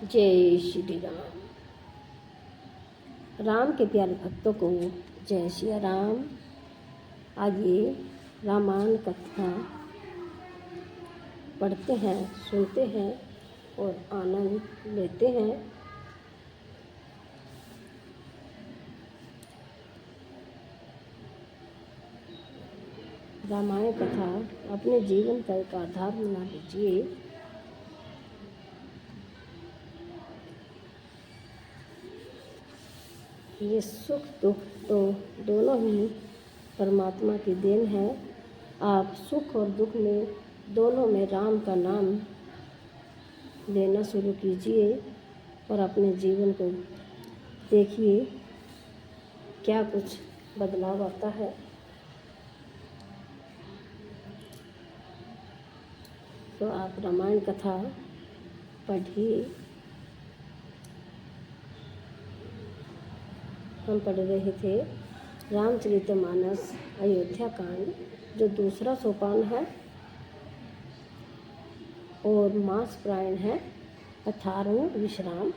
जय श्री राम। राम के प्यारे भक्तों को जय श्री राम। आइए रामायण कथा पढ़ते हैं, सुनते हैं और आनंद लेते हैं। रामायण कथा अपने जीवन का एक आधार बना लीजिए। ये सुख दुख तो दोनों ही परमात्मा की देन है। आप सुख और दुख में दोनों में राम का नाम लेना शुरू कीजिए और अपने जीवन को देखिए क्या कुछ बदलाव आता है। तो आप रामायण कथा पढ़िए। हम पढ़ रहे थे रामचरितमानस अयोध्या कांड, जो दूसरा सोपान है और मास प्रायण है 18वां विश्राम।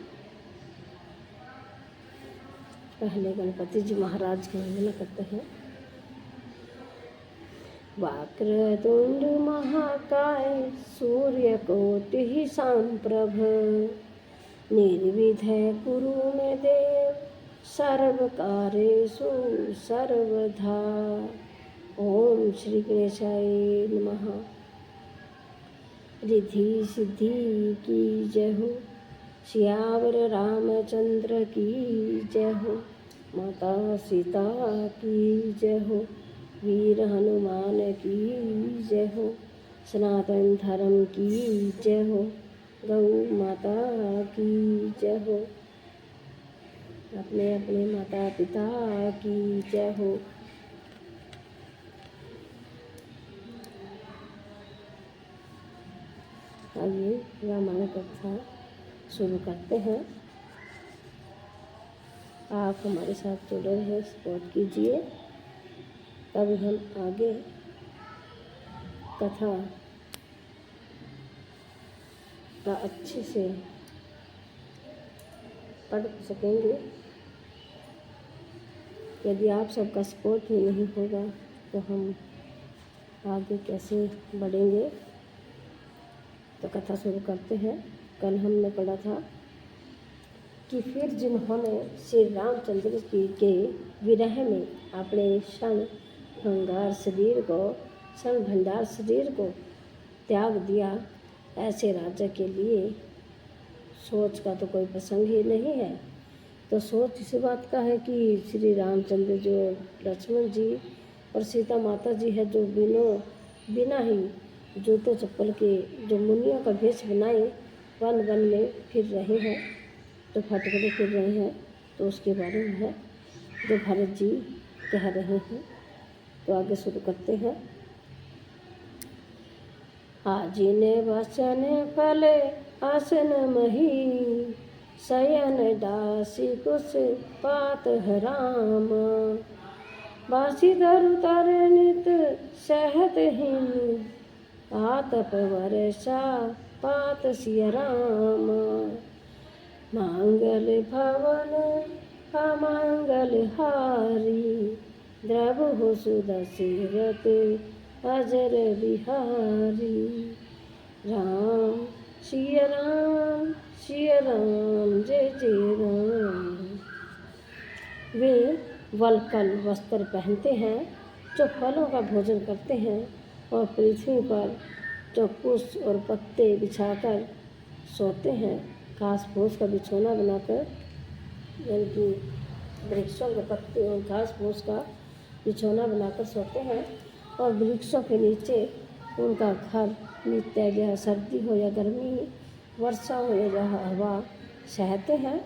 पहले गणपति जी महाराज की वंदना करते हैं। वक्रतुंड महाकाय सूर्यकोटि समप्रभ, निर्विघ्नं कुरु मे देव सर्वकार्येषु सर्वदा। ओम श्री गणेशाय नमः। रिद्धि सिद्धि की जय हो, सियावर रामचंद्र की जय हो, माता सीता की जय हो, वीर हनुमान की जय हो, सनातन धर्म की जय हो, गौ माता की जय हो, अपने अपने माता पिता की जय हो। आइए रामायण कथा शुरू करते हैं। आप हमारे साथ जुड़े रहे, सपोर्ट कीजिए, तभी हम आगे कथा का अच्छे से पढ़ सकेंगे। यदि आप सबका सपोर्ट ही नहीं होगा तो हम आगे कैसे बढ़ेंगे। तो कथा शुरू करते हैं। कल हमने पढ़ा था कि फिर जिन्होंने श्री रामचंद्र जी के विरह में अपने क्षण भंडार शरीर को त्याग दिया, ऐसे राजा के लिए सोच का तो कोई प्रसंग ही नहीं है। तो सोच इसी बात का है कि श्री रामचंद्र जो लक्ष्मण जी और सीता माता जी है, जो बिना ही जूते चप्पल के जो मुनियों का भेष बनाए वन वन में फिर रहे हैं, तो भटकते फिर रहे हैं, तो उसके बारे में है जो भरत जी कह रहे हैं। तो आगे शुरू करते हैं। आजिने वचन फले आसन मही, शयन दासी कुश पात हराम, बासी धरु तर नित सहत हिन, आतप वर्षा पात सिय राम, मांगल भवन अमंगल हारी, द्रवहु सुदशरथ अजर बिहारी, राम सिय राम जय जय राम। वे वल्कल वस्त्र पहनते हैं, जो फलों का भोजन करते हैं और पृथ्वी पर जो कुश और पत्ते बिछाकर सोते हैं, घास फूस का बिछौना बनाकर, यानी कि वृक्षों के पत्ते और घास फूस का बिछौना बनाकर सोते हैं, और वृक्षों के नीचे उनका घर नित्य गया, सर्दी हो या गर्मी, वर्षा हो या हवा सहते हैं।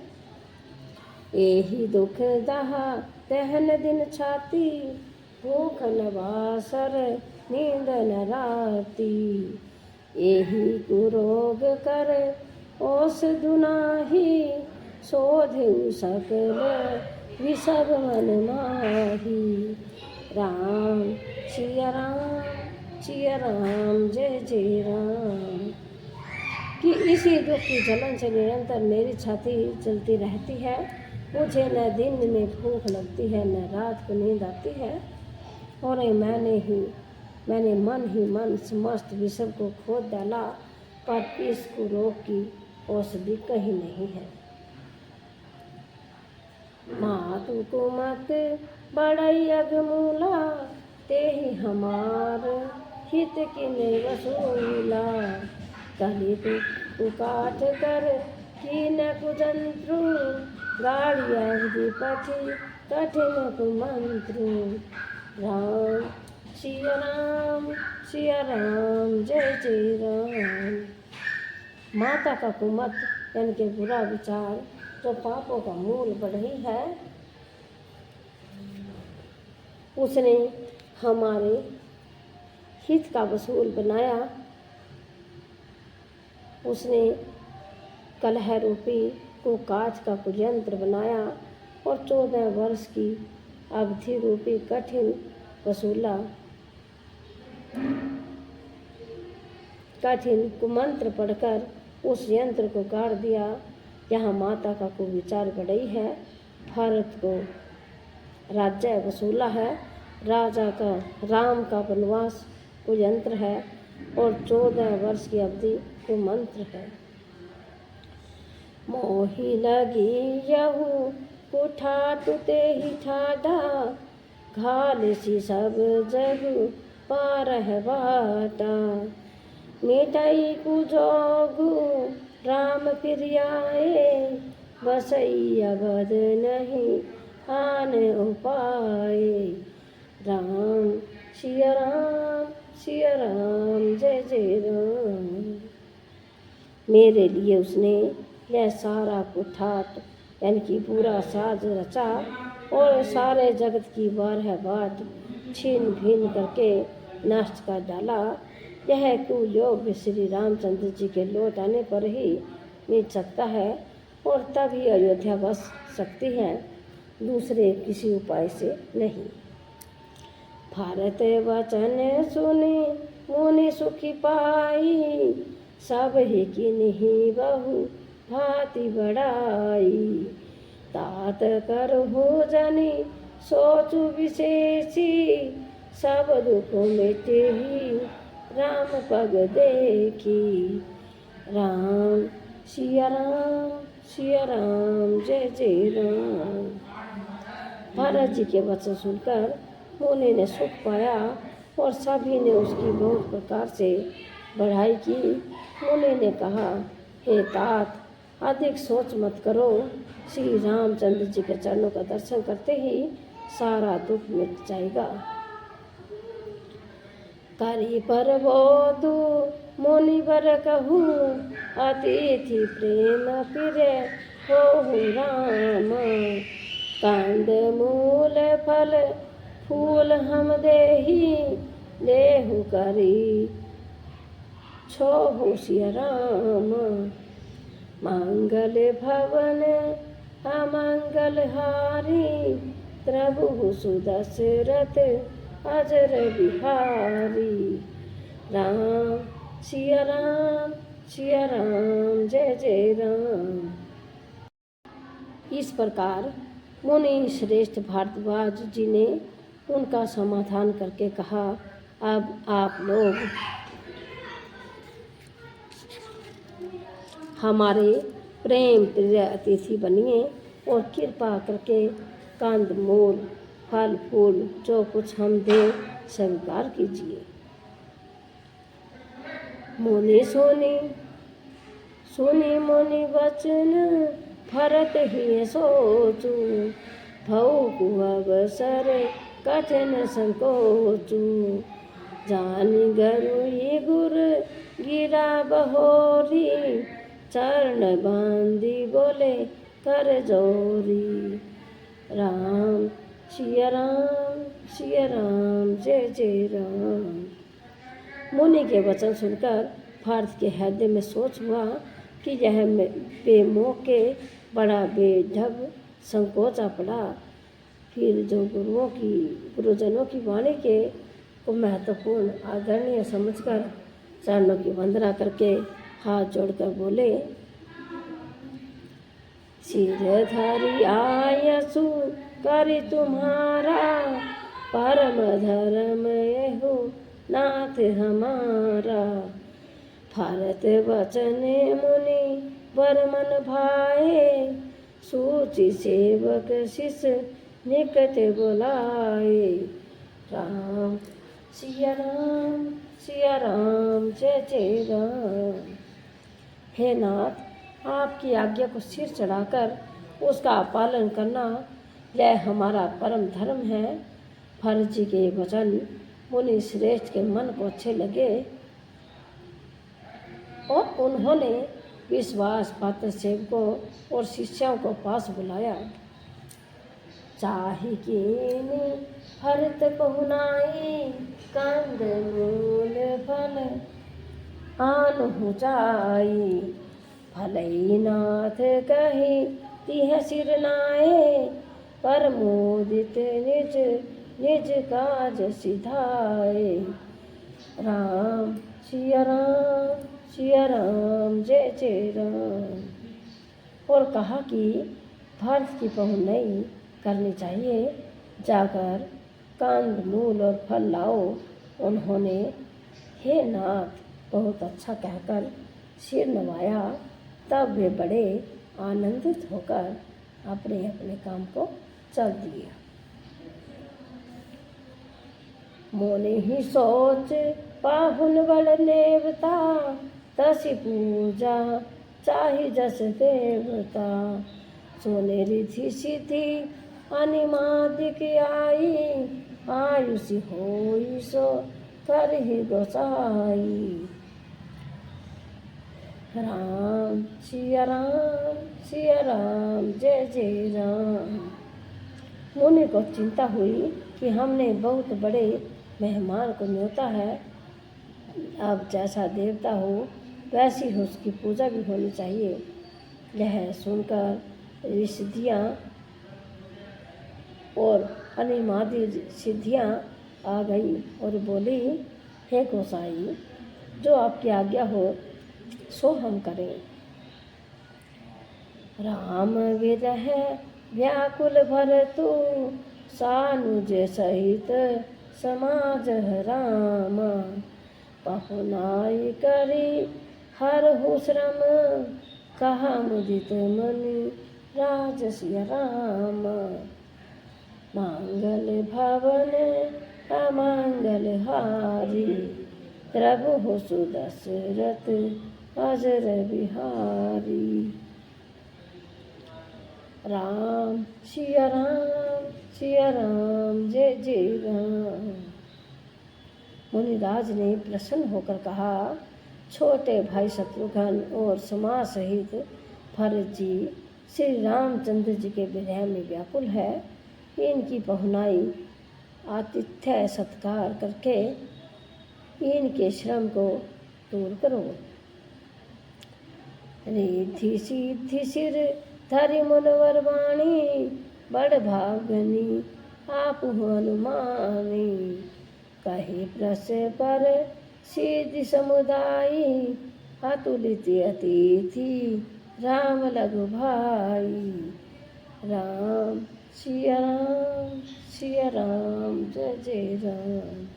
एही दुख दहा दहन दिन छाती, भूख न बासर नींद न राती, एही कुरोग कर ओस दुनाही, शोधु सकल विषब मन माही, राम सिय राम जय जय राम। कि इसी दुख की जलन से निरंतर मेरी छाती जलती रहती है। मुझे न दिन में भूख लगती है, न रात को नींद आती है, और मैंने मन ही मन समस्त विषय को खोद डाला, पर इस रोग की औषधि कहीं नहीं है। मातु को मत बड़ई अगमूला, ते ही हमार हित की नहीं वसूला। कली तू काट कर की न कुजंत्रु, गाड़िया पथि कठिन कुमंत्रु। राम सिया राम सिया राम जय जय राम। माता का कुमत यानी कि बुरा विचार जो पापों का मूल बढ़ी है, उसने हमारे हित का वसूल बनाया। उसने कलह रूपी को कांच का कुयंत्र बनाया और 14 वर्ष की अवधि रूपी कठिन कठिन कुमंत्र पढ़कर उस यंत्र को गाड़ दिया। यहाँ माता का कुविचार बढ़ई है, भारत को राज्य वसूला है, राजा का राम का वनवास कुयंत्र है और 14 वर्ष की अवधि कुमंत्र है। मोही लगी यहू कुठा तुते ही ठाडा, घाल सी सब जग पार है बाटा। मिटाई कु जोगु राम फिर आए, बसई अबद नहीं आन उपाय। राम सिया राम जय जय राम। मेरे लिए उसने यह सारा कुठाट यानी कि पूरा साज रचा और सारे जगत की बात छीन भीन करके नष्ट कर डाला। यह कुयोग श्री रामचंद्र जी के लौट आने पर ही मिट सकता है और तभी अयोध्या बस सकती है, दूसरे किसी उपाय से नहीं। भारत वचन सुनी मुनि सुखी पाई, सब ही की नहीं बहु भांति बढ़ाई। तात कर हो जनी सोचु विशेषी, सब दुख मिटे ही राम पग देखी। राम सिया राम जय जय राम। भरत जी के वचन सुनकर मुनि ने सुख पाया और सभी ने उसकी बहुत प्रकार से बढ़ाई की। मुनि ने कहा, हे तात, अधिक सोच मत करो, श्री रामचंद्र जी के चरणों का दर्शन करते ही सारा दुख मिट जाएगा। करी पर बोधु मुनि बर कहूँ, अतिथि प्रेम फिरे हो राम। कांद मूल फल फूल हम देही, देहु करी छोहु सिया राम। मंगल भवन अमंगल हारी, प्रभु सुदशरथ अजर बिहारी। राम सिया राम जय जय राम। इस प्रकार मुनि श्रेष्ठ भारद्वाज जी ने उनका समाधान करके कहा, अब आप लोग हमारे प्रेम प्रिय अतिथि बनिए और कृपा करके कंद मूल फल फूल जो कुछ हम दे स्वीकार कीजिए। मुनि सुनी मुनि वचन, भरत ही सोचू। भऊ अवसर कठिन संकोचू, जान गरुई गुर गिरा बहोरी। चरण बांधी बोले कर जोरी। राम सिया राम जय जय राम। मुनि के वचन सुनकर भारत के हृदय में सोच हुआ कि यह बेमोह के बड़ा बेढब संकोचा पड़ा। फिर जो गुरुजनों की वाणी को महत्वपूर्ण आदरणीय समझकर चरणों की वंदना करके हाथ जोड़कर बोले, सिरधरि आयसु करि तुम्हारा, परम धर्म एहु नाथ हमारा। भारत वचन मुनि वर मन भाए, सूचि सेवक शिष निकट बुलाए। राम सिया राम सिया राम जय जय राम। हे नाथ, आपकी आज्ञा को सिर चढ़ाकर उसका पालन करना यह हमारा परम धर्म है। भरत जी के वचन मुनि श्रेष्ठ के मन को अच्छे लगे और उन्होंने विश्वास पात्र सेवकों और शिष्यों को पास बुलाया। चाहि कीनी भरत पहुनाई, कंद मूल फल आनहु जाई। भलई नाथ कही तिह सिर नाए, परमोदित निज निज काज सिधाए। राम सिया राम जय जय राम। और कहा कि भरत की पहुनाई करनी चाहिए, जाकर कंद मूल और फल लाओ। उन्होंने हे नाथ बहुत अच्छा कहकर सिर नवाया। तब वे बड़े आनंदित होकर अपने अपने काम को चल दिए। मोने ही सोच पाहुन बड़ नेवता, तसी पूजा चाहि जस देवता। सोने रिधि सिद्धि अनिमादिक आई, आयुषि होई सो करहि गोसाई। राम सिया राम जय जय राम। मुनि को चिंता हुई कि हमने बहुत बड़े मेहमान को न्योता है। अब जैसा देवता हो वैसी ही उसकी पूजा भी होनी चाहिए। यह सुनकर रिद्धियाँ और अनिमादी सिद्धियाँ आ गई और बोली, हे गोसाई, जो आपकी आज्ञा हो सो हम करें। राम विरह व्याकुल भरतु, सानुज सहित समाज राम। पहुनाई करी हरहु श्रम, कहा मुदित मनि राज सिया राम। मांगल भवन अमंगल हारी, प्रभु सुदशरथ अजर बिहारी। राम सिया राम जय जय राम। मुनिराज ने प्रसन्न होकर कहा, छोटे भाई शत्रुघ्न और समाज सहित भरत जी श्री रामचंद्र जी के विरह में व्याकुल है। इनकी पहुनाई आतिथ्य सत्कार करके इनके श्रम को दूर करो। रिद्धि सिद्धि सिर धरि मुनवर वाणी, बड़ भागनी आप हनुमानी। कहे प्रस पर सिद्धि समुदायी, अतुलित अतिथि राम लघु भाई। राम सिया राम जय जय राम।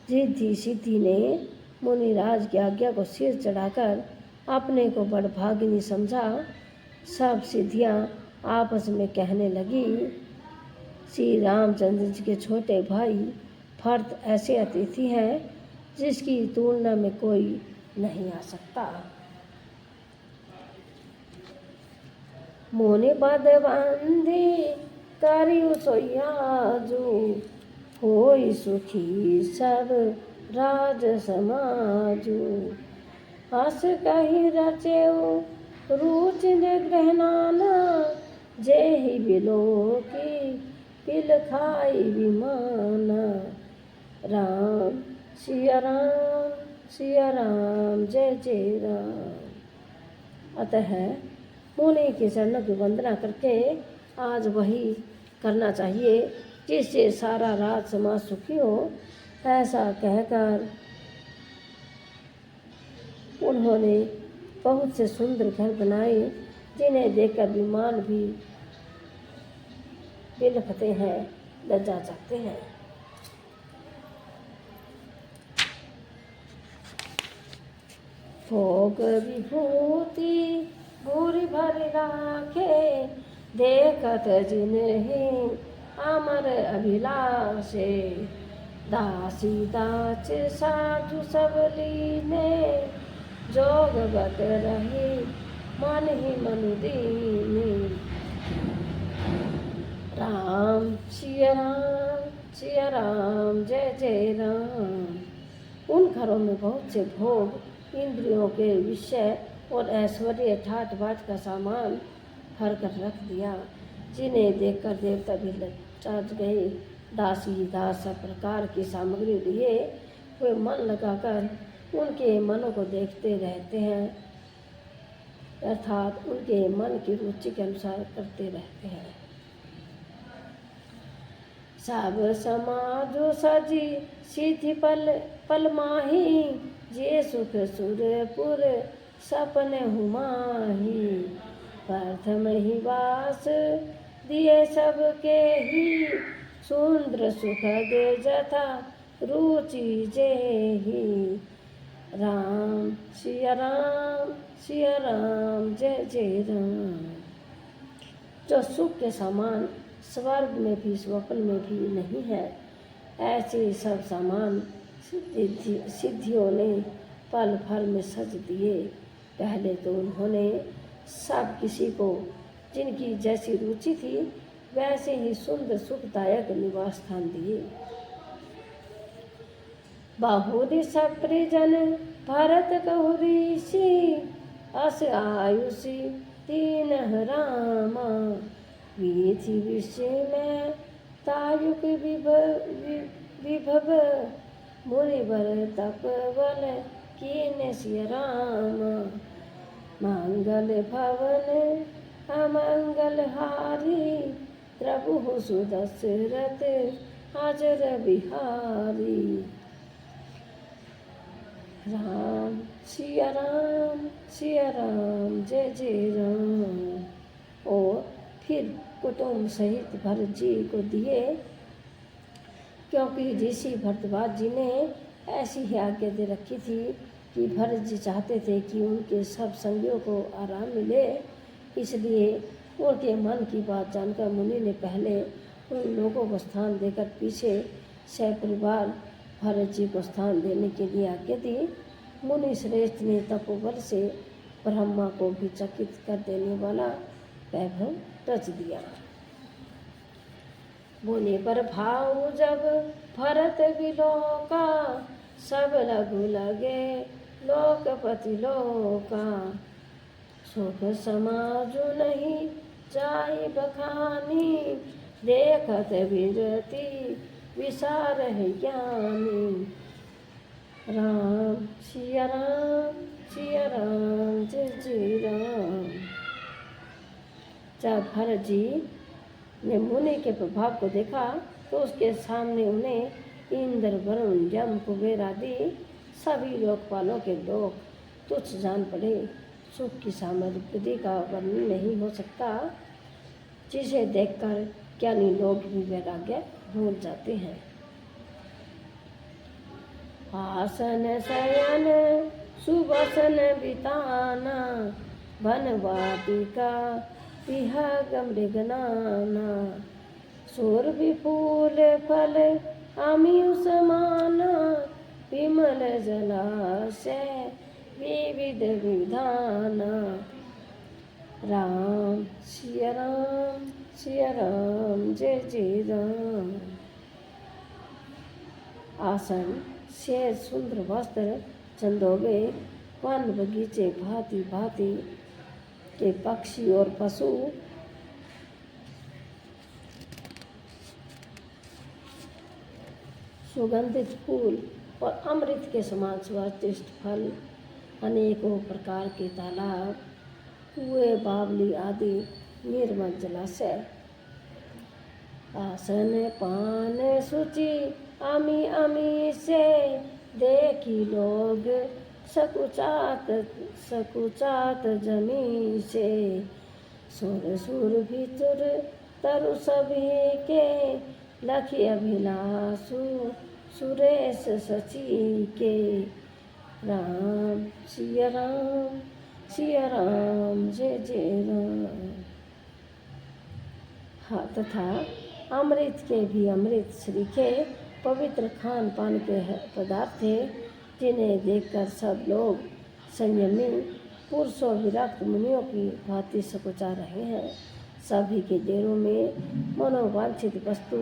रिद्धि सिद्धि ने मुनिराज की आज्ञा को सिर चढ़ाकर अपने को बड़ भागिनी समझा। सब सिद्धियां आपस में कहने लगी, श्री रामचंद्र जी के छोटे भाई भरत ऐसे अतिथि हैं जिसकी तुलना में कोई नहीं आ सकता। मोने पद बंदी करियु सोयाजू, होई सुखी सब राज समाजू। हस कही रचेऊ रुच ग्रहणाना, जेहि बिलो की पिल खाई विमाना। राम सिया राम जय जय राम। अतः मुनि के चरणों की वंदना करके आज वही करना चाहिए जिससे सारा राज समाज सुखी हो। ऐसा कहकर उन्होंने बहुत से सुंदर घर बनाए जिन्हें देखकर विमान भी बिलखते हैं, लज्जा जाते हैं। भोग विभूति भूरि भरि राखे, देखत जिन्हि अमर अभिलाषे। दासी दाच साधु सब लीने, जोगवत रही मन ही मनु दीने। राम सिया राम जय जय राम। उन घरों में बहुत से भोग, इंद्रियों के विषय और ऐश्वर्य ठाट बाट का सामान भर कर रख दिया, जिन्हें देखकर देवता भी लज्जा गए। दासी दास सब प्रकार की सामग्री लिए वे मन लगाकर उनके मनों को देखते रहते हैं, अर्थात उनके मन की रुचि के अनुसार करते रहते हैं। सब समाजो सजी सिद्धि पल माही, जे सुख सुरपुर सपन हुमाही। प्रथम ही वास दिए सबके ही, सुंदर सुखद जथा रुचि जेहि। राम सिया राम जय जय राम। जो सुख के समान स्वर्ग में भी स्वप्न में भी नहीं है, ऐसे सब सामान सिद्धियों ने पल भर में सज दिए। पहले तो उन्होंने सब किसी को जिनकी जैसी रुचि थी वैसे ही सुंदर सुखदायक निवास स्थान दिए। बाहुरी सप्रिजन भरत कहुरीसी, अस आयुषी तीन रामा। वीथि विषय में तायुक विभव, मुनिवर तप बल कीन सिय राम। मंगल भवन अमंगल हारी, प्रभु सुदशरथ अजर बिहारी। राम सिया राम जय जय राम। और फिर कुटुंब सहित भरत जी को दिए, क्योंकि ऋषि भरद्वाज जी ने ऐसी ही आज्ञा दे रखी थी कि भरत जी चाहते थे कि उनके सब संगियों को आराम मिले। इसलिए उनके मन की बात जानकर मुनि ने पहले उन लोगों को स्थान देकर पीछे सपरिवार भरत जी को स्थान देने के लिए आज्ञा दी। मुनि श्रेष्ठ ने तपोबल से ब्रह्मा को भी चकित कर देने वाला वैभव रच दिया। मुनि पर भाव जब भरत विलोका, सब लघु लगे लोकपति लोका। सुख समाजु नहीं जाई बखानी, देखत विरति विसार है ज्ञानी। राम सिया राम जय जय राम। जब भरत जी ने मुनि के प्रभाव को देखा तो उसके सामने उन्हें इंद्र वरुण यम कुबेर आदि सभी लोकपालों के लोग तुच्छ जान पड़े। सुख की सामग्री का वर्णन नहीं हो सकता, जिसे देखकर ज्ञानी लोग भी वैराग्य भूल जाते हैं। आसन शयन सुबसन बिताना, वनवाटिका विहग मृगनाना। सुर विपुल फल अमियु समाना, विमल जलाशय विविध विधाना। राम सिया राम जय जय राम। आसन से सुंदर वस्त्र चंदोबे, वन बगीचे भांति भांति के पक्षी और पशु, सुगंधित फूल और अमृत के समान स्वादिष्ट फल, अनेकों प्रकार के तालाब, कुएं बावली आदि निर्मल जलाशय। आसन पान सूची अमी अमी से, देखी लोग सकुचात सकुचात जमी से, सुर सुर भीतर तरु सभी के, लखी अभिलाषु सुरेश सची के। राम सिया राम सिया राम जय जय राम। हाँ, तथा अमृत के भी अमृत श्री के पवित्र खान पान के पदार्थ थे, जिन्हें देखकर सब लोग संयमी पुरुषों विरक्त मुनियों की भांति सकुचा रहे हैं। सभी के देरों में मनोवांछित वस्तु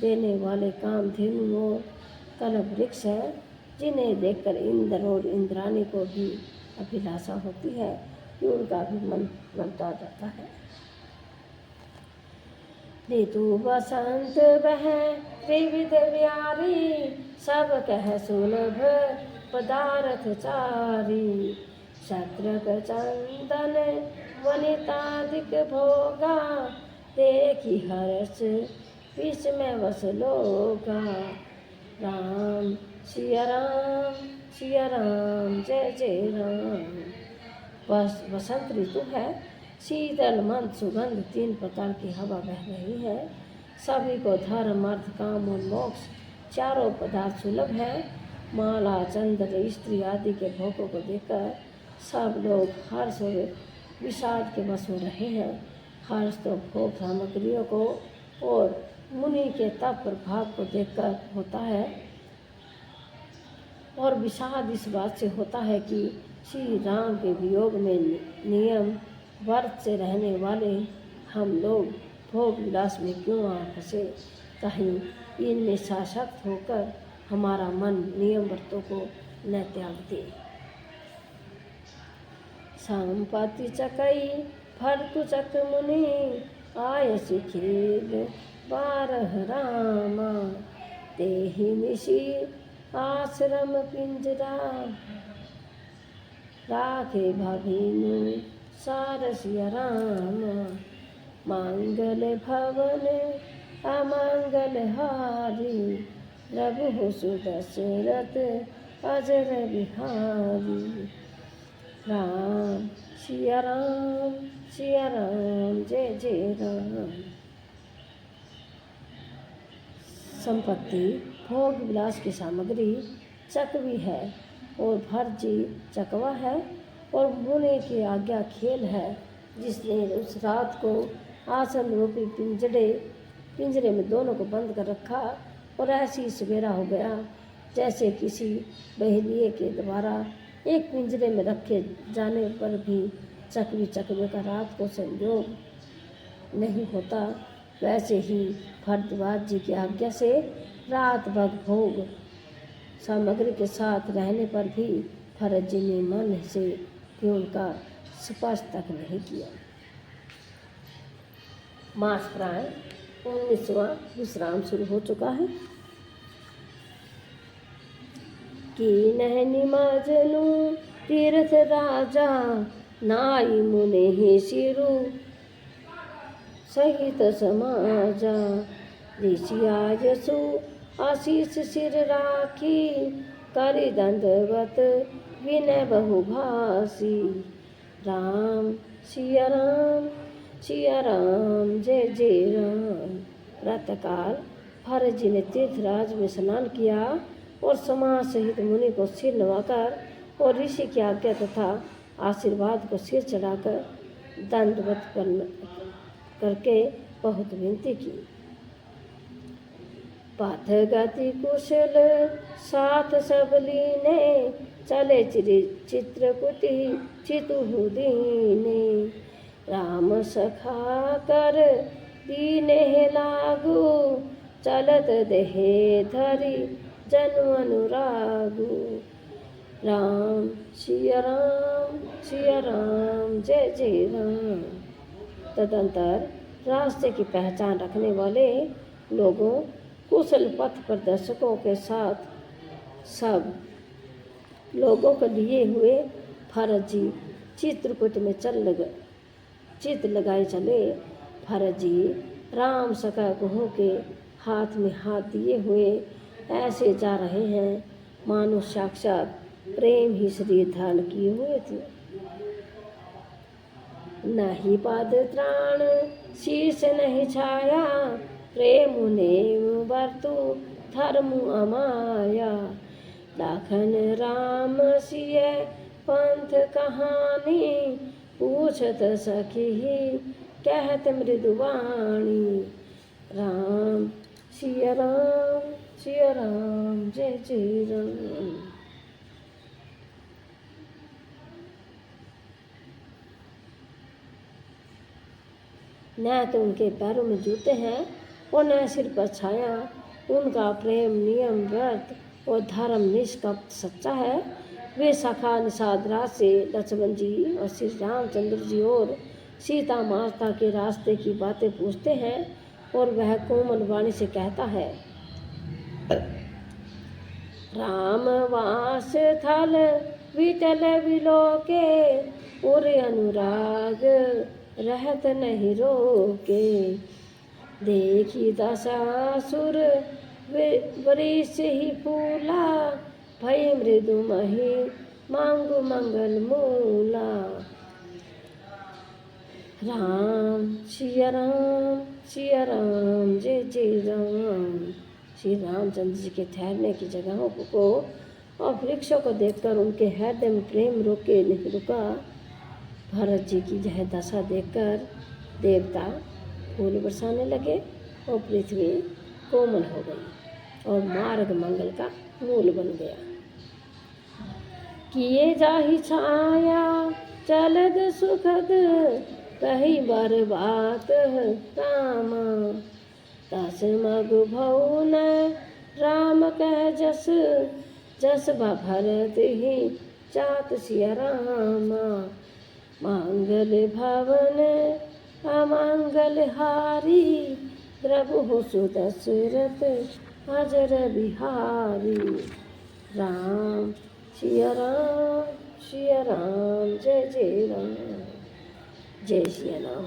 देने वाले कामधेनु और कल्प वृक्ष है, जिन्हें देखकर इंद्र और इंद्राणी को भी अभिलाषा होती है कि उनका भी मन ललचा जाता है। ऋतु बसंत बह त्रिविध व्यारी, सब कह सुलभ पदार्थ चारी। शत्रक चंदन वनितादिक भोगा, देखी हर्ष विस्मय वस लोगा। राम सिया राम जय जय राम। बसंत ऋतु है, शीतल मंद सुगंध 3 प्रकार की हवा बह रही है। सभी को धर्म अर्थ काम और मोक्ष चारों पदार्थ सुलभ है। माला चंद्र स्त्री आदि के भोगों को देखकर सब लोग हर्ष और विषाद के वश हो रहे हैं। हर्ष तो भोग सामग्रियों को और मुनि के तप प्रभाव को देखकर होता है, और विषाद इस बात से होता है कि श्री राम के वियोग में नियम व्रत से रहने वाले हम लोग भोग विलास में क्यों आ फंसे। कहीं इनमें सशक्त होकर हमारा मन नियम व्रतों को न त्याग दे। संपत्ति चकई भरतु चक मुनि, आयस खेल 12 रामा। तेहि निशि आश्रम पिंजरा, राखे भविनु सारसिया राम। मांगल भवन अमंगल हारी, रघु सुदशरथ अजर बिहारी। राम सिया राम जय जय राम। संपत्ति भोग विलास की सामग्री चकवी है, और भरजी चकवा है, और मुनि की आज्ञा खेल है, जिसने उस रात को आसन रूपी पिंजरे में दोनों को बंद कर रखा, और ऐसी सवेरा हो गया जैसे किसी बहेलिए के द्वारा एक पिंजरे में रखे जाने पर भी चकवे का रात को संयोग नहीं होता। वैसे ही भरद्वाज जी की आज्ञा से रात भर भोग सामग्री के साथ रहने पर भी भरत जी ने मन से कि उनका स्पर्श तक नहीं किया। मास प्राय 19वां विश्राम शुरू हो चुका है। कि नहनि मजनू तीर्थ राजा, नाई मुनि ही सिरु सहित समाजा। ऋषिया यशु आशीष सिर राखी, करि दंडवत विनय बहुभाषी। राम सिया राम जय जय राम। प्रातःकाल भरत जी ने तीर्थराज में स्नान किया और समाज सहित मुनि को सिर नवाकर और ऋषि की आज्ञा तथा आशीर्वाद को सिर चढ़ाकर दंडवत करके बहुत विनती की। पथ गति कुशल साथ सब लीने, चले चित्रकूटी चितुहु दीने। राम सखा कर दीने लागू, चलत देहे धरी जनु अनुरागु। राम सिया राम जय जय राम। तदंतर रास्ते की पहचान रखने वाले लोगों, कुशल पथ प्रदर्शकों के साथ सब लोगों को लिए हुए भरत जी चित्रकूट में चित्त लगाए चले। भरत जी राम सखा गुहों के हाथ में हाथ दिए हुए ऐसे जा रहे हैं मानो साक्षात प्रेम ही शरीर धारण किए हुए थे। नहीं पाद त्राण शीश नहीं छाया, प्रेम नेम बरतु धर्म अमाया। लाखन राम सिय पंथ कहानी, पूछत सखी कहत मृदुवाणी। राम सिया राम, सिया राम, जय जय राम। न तो उनके पैरों में जूते हैं और न सिर पर छाया। उनका प्रेम नियम व्रत और धर्म निष्कपट सच्चा है। वे सखा निषाद राज से लक्ष्मण जी और श्री रामचंद्र जी और सीता माता के रास्ते की बातें पूछते हैं और वह कोमल वाणी से कहता है, राम वास थल विटल विलोके, और अनुराग रहत नहीं रोके। देखी दशासुर वृष ही फूला, भय मृदु मही मांगु मंगल मूला। राम सिया राम, सिया राम, जय जय राम। श्री रामचंद्र जी के ठहरने की जगहों को और वृक्षों को देखकर उनके हृदय में प्रेम रोके नहीं रुका। भरत जी की यह दशा देखकर देवता फूल बरसाने लगे और पृथ्वी कोमल हो गई और मार्ग मंगल का मूल बन गया। किए जाहि छाया चलद सुखद, कही बर बात राम। दस मगु भवन राम कह जस, जस भरत ही चात सिया रामा। मांगल भवन अमंगल हारी, प्रभु हो सुदशरथ अजर बिहारी। राम सिया राम, सिया राम, जय जय राम, जय सिया राम।